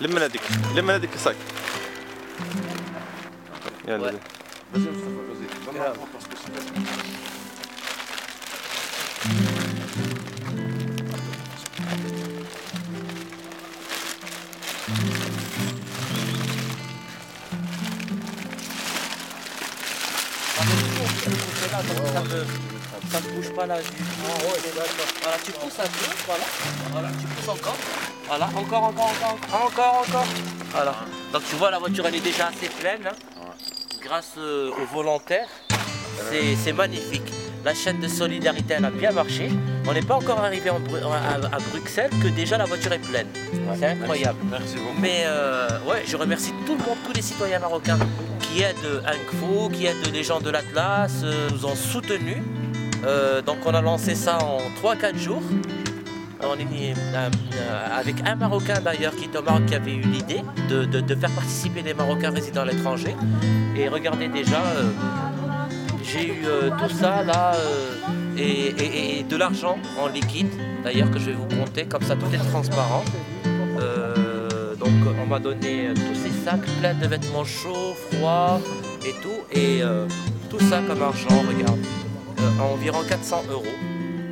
لم هذيك الصاك. يلا vas-y Mustafa, vas-y. Ça ne bouge pas là du tout. Voilà, tu pousses un peu, voilà, tu pousses encore. Voilà, encore. Voilà. Donc tu vois la voiture elle est déjà assez pleine. Hein. Grâce aux volontaires, c'est magnifique. La chaîne de solidarité elle a bien marché. On n'est pas encore arrivé à Bruxelles que déjà la voiture est pleine. C'est incroyable. Merci beaucoup. Mais ouais, je remercie tout le monde, tous les citoyens marocains qui aident Ankfou, qui aident les gens de l'Atlas, nous ont soutenus. Donc on a lancé ça en 3-4 jours. On est avec un Marocain d'ailleurs qui est au Maroc qui avait eu l'idée de faire participer des Marocains résidant à l'étranger. Et regardez déjà, j'ai eu tout ça là et de l'argent en liquide d'ailleurs que je vais vous compter, comme ça tout est transparent. Donc on m'a donné tous ces sacs pleins de vêtements chauds, froids et tout. Et tout ça comme argent, regarde, environ 400 €,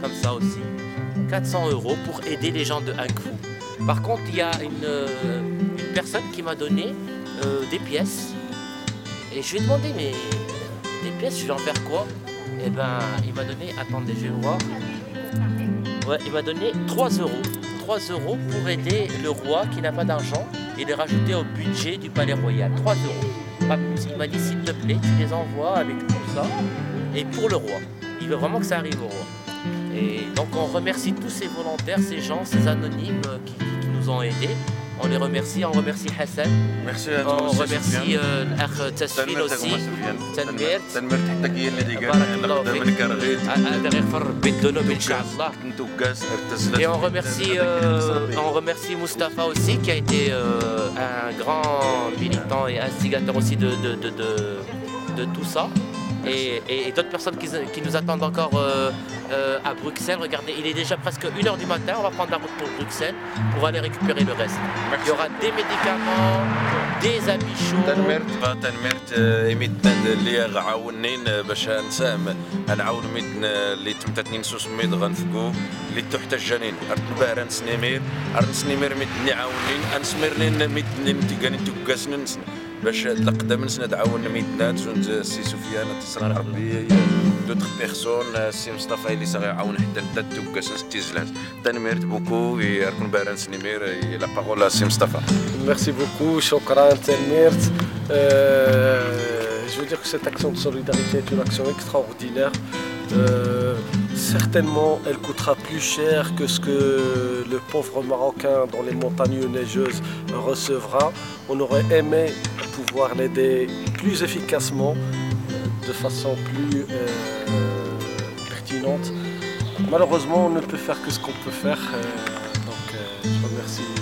comme ça aussi. 400 € pour aider les gens de Ankfou. Par contre, il y a une personne qui m'a donné des pièces. Et je lui ai demandé, mais des pièces, je vais en faire quoi? Et ben, il m'a donné, attendez, je vais voir. Ouais, il m'a donné 3 €. 3 € pour aider le roi qui n'a pas d'argent et les rajouter au budget du palais royal. 3 €. Pas plus. Il m'a dit, s'il te plaît, tu les envoies avec tout ça. Et pour le roi. Il veut vraiment que ça arrive au roi. Et donc on remercie tous ces volontaires, ces gens, ces anonymes qui nous ont aidés. On les remercie, on remercie Hassan. Merci à toi. On remercie l'Akh Tasfil aussi. Tanmert. Tanmert حتى هي اللي بارك الله فيك. هذا يغفر ربي الذنوب إن شاء الله. Et on remercie Mustapha aussi qui a été un grand militant et instigateur aussi de tout ça. Et d'autres personnes qui nous attendent encore à Bruxelles. Regardez, il est déjà presque 1h du matin, on va prendre la route pour Bruxelles pour aller récupérer le reste. Il y aura des médicaments, des habits chauds. تنمرت ميتنا اللي عاونين باش نساهم نعاون ميتنا اللي تمتتني نسوس ميد غنفقو اللي تحت الجنين ارتبار نسنيمير ميتني عاونين انسمرنين ميتني نتيقاني توكاسن باش تقدم نسند عاون ميتنا تزون سي سفيان تصرح ربي دوتر بيرسون سي مصطفى اللي صغير عاون حتى توكاسن ستيزلات تنمرت بوكو يركن باران سنيمير لا بارول سي مصطفى. Merci beaucoup, Chokran, Tanmert. Je veux dire que cette action de solidarité est une action extraordinaire. Certainement, elle coûtera plus cher que ce que le pauvre Marocain dans les montagnes neigeuses recevra. On aurait aimé pouvoir l'aider plus efficacement, de façon plus pertinente. Malheureusement, on ne peut faire que ce qu'on peut faire. Donc, je remercie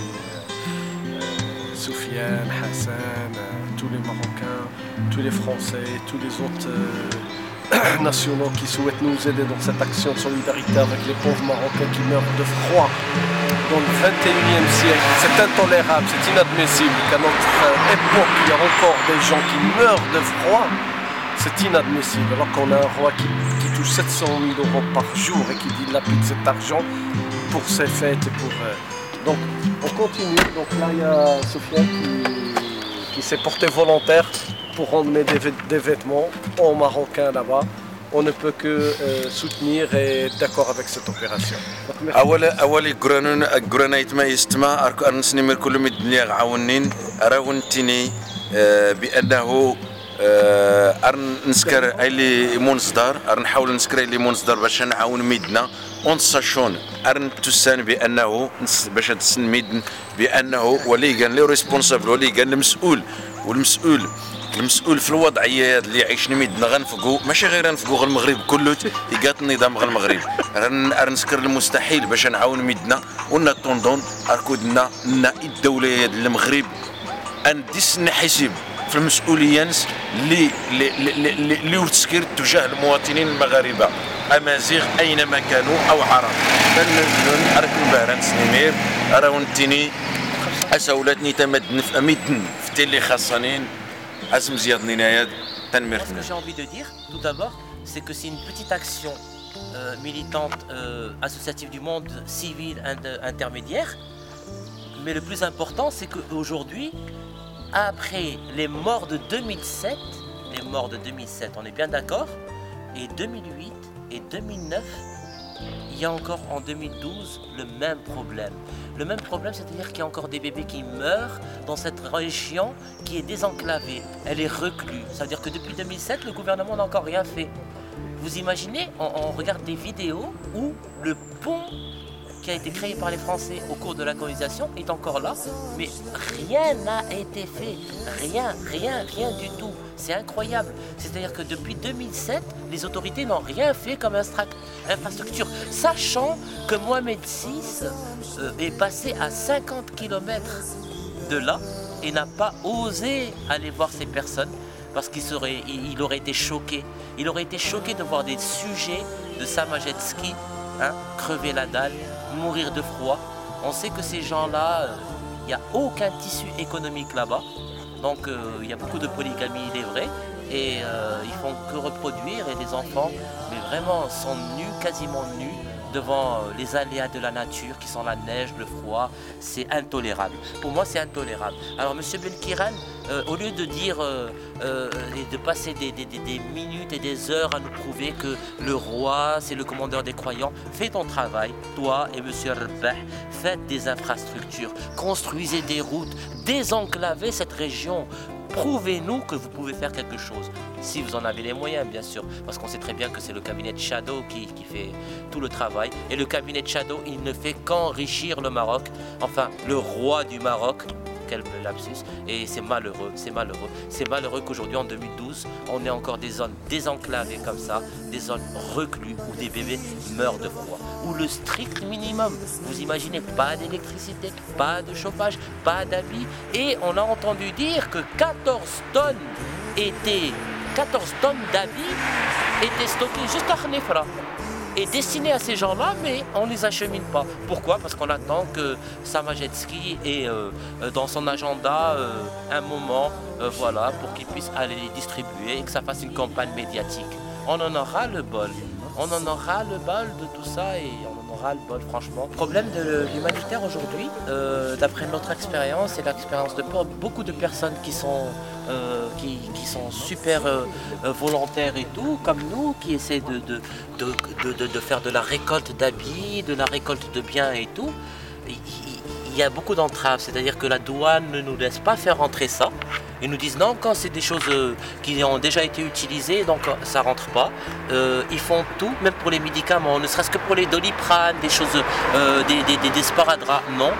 Soufiane, Hassan, tous les Marocains, tous les Français, tous les autres nationaux qui souhaitent nous aider dans cette action de solidarité avec les pauvres Marocains qui meurent de froid dans le 21e siècle. C'est intolérable, c'est inadmissible qu'à notre époque, il y a encore des gens qui meurent de froid. C'est inadmissible, alors qu'on a un roi qui touche 700 000 € par jour et qui dilapide cet argent pour ses fêtes et pour... Donc on continue, donc là il y a Sofiane qui s'est porté volontaire pour emmener des vêtements aux Marocains là-bas. On ne peut que soutenir et être d'accord avec cette opération. أول قرانيت ما يستمع أركو أرنسني كل مدنيا عاونين راونتيني بأنه أرن نسكر اللي مونصدر أرن نحاول نسكر اللي مونصدر باش نعاون ميدنا ونصاشون أرن تسان بأنه باش تسن ميدن بأنه ولي كان لي ريسبونسابل ولي كان المسؤول في الوضعيه اللي عايشين ميدنا غنفقوا ماشي غير غنفقوا غير المغرب كله يقات النظام غير المغرب رنسكر المستحيل باش نعاون ميدنا ونا طوندون اركودنا نا الدوله المغرب ان ديسن حساب في المسؤوليه اللي وتسكر تجاه المواطنين المغاربه امازيغ اينما كانوا او عرب نحرك البهران سنيمير راونتيني أسولتني تمد أميدن في تلي خاصنين عزم زياد نينايا تنمير. Ce que j'ai envie de dire, tout d'abord, c'est que c'est une petite action militante associative du monde civil intermédiaire. Mais le plus important, c'est qu'aujourd'hui, après les morts de 2007, on est bien d'accord, et 2008 et 2009, il y a encore en 2012 le même problème. Le même problème, c'est-à-dire qu'il y a encore des bébés qui meurent dans cette région qui est désenclavée, elle est reclue. C'est-à-dire que depuis 2007, le gouvernement n'a encore rien fait. Vous imaginez, on regarde des vidéos où le pont qui a été créé par les Français au cours de la colonisation est encore là, mais rien n'a été fait, rien du tout. C'est incroyable. C'est-à-dire que depuis 2007, les autorités n'ont rien fait comme infrastructure, sachant que Mohamed VI est passé à 50 km de là et n'a pas osé aller voir ces personnes parce qu'il aurait été choqué. Il aurait été choqué de voir des sujets de Samajetsky crever la dalle, mourir de froid. On sait que ces gens-là, il n'y a aucun tissu économique là-bas. Donc il y a beaucoup de polygamie, il est vrai. Et ils font que reproduire et les enfants, mais vraiment, sont nus, quasiment nus, devant les aléas de la nature qui sont la neige, le froid. C'est intolérable. Pour moi, c'est intolérable. Alors, M. Belkiran, au lieu de dire et de passer des minutes et des heures à nous prouver que le roi, c'est le commandeur des croyants, fais ton travail, toi et M. Rbah, faites des infrastructures, construisez des routes, désenclavez cette région. Prouvez-nous que vous pouvez faire quelque chose, si vous en avez les moyens bien sûr, parce qu'on sait très bien que c'est le cabinet de Shadow qui fait tout le travail, et le cabinet de Shadow, il ne fait qu'enrichir le Maroc, enfin le roi du Maroc, quel lapsus, et c'est malheureux qu'aujourd'hui en 2012, on ait encore des zones désenclavées comme ça, des zones recluses où des bébés meurent de froid, où le strict minimum, vous imaginez, pas d'électricité, pas de chauffage, pas d'habits, et on a entendu dire que 14 tonnes d'habits étaient stockées jusqu'à Khnifra et destinés à ces gens-là, mais on ne les achemine pas. Pourquoi? Parce qu'on attend que Samajetsky ait dans son agenda un moment voilà, pour qu'il puisse aller les distribuer et que ça fasse une campagne médiatique. On en aura le bol. On en aura le bol de tout ça et on en aura le bol franchement. Le problème de l'humanitaire aujourd'hui, d'après notre expérience et l'expérience de beaucoup de personnes qui sont super volontaires et tout, comme nous, qui essaient de faire de la récolte d'habits, de la récolte de biens et tout, il y a beaucoup d'entraves, c'est-à-dire que la douane ne nous laisse pas faire rentrer ça. Ils nous disent non, quand c'est des choses qui ont déjà été utilisées, donc ça rentre pas. Ils font tout, même pour les médicaments, ne serait-ce que pour les Doliprane, des choses, des sparadraps, non.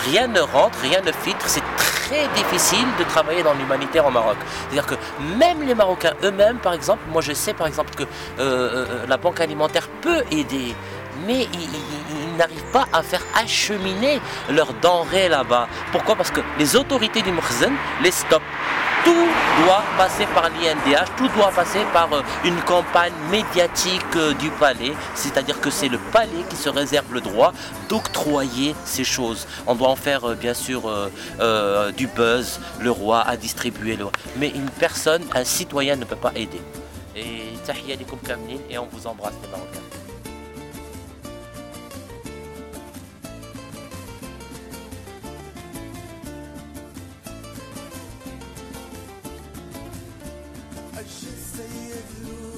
Rien ne rentre, rien ne filtre, c'est très difficile de travailler dans l'humanitaire au Maroc. C'est-à-dire que même les Marocains eux-mêmes, par exemple, moi je sais par exemple que la banque alimentaire peut aider, mais ils n'arrivent pas à faire acheminer leurs denrées là-bas. Pourquoi? Parce que les autorités du Mkhzen les stoppent. Tout doit passer par l'INDH, tout doit passer par une campagne médiatique du palais, c'est-à-dire que c'est le palais qui se réserve le droit d'octroyer ces choses. On doit en faire bien sûr du buzz, le roi a distribué le roi. Mais une personne, un citoyen ne peut pas aider. Et tahiyya likum kamlin et on vous embrasse les Marocains. السيد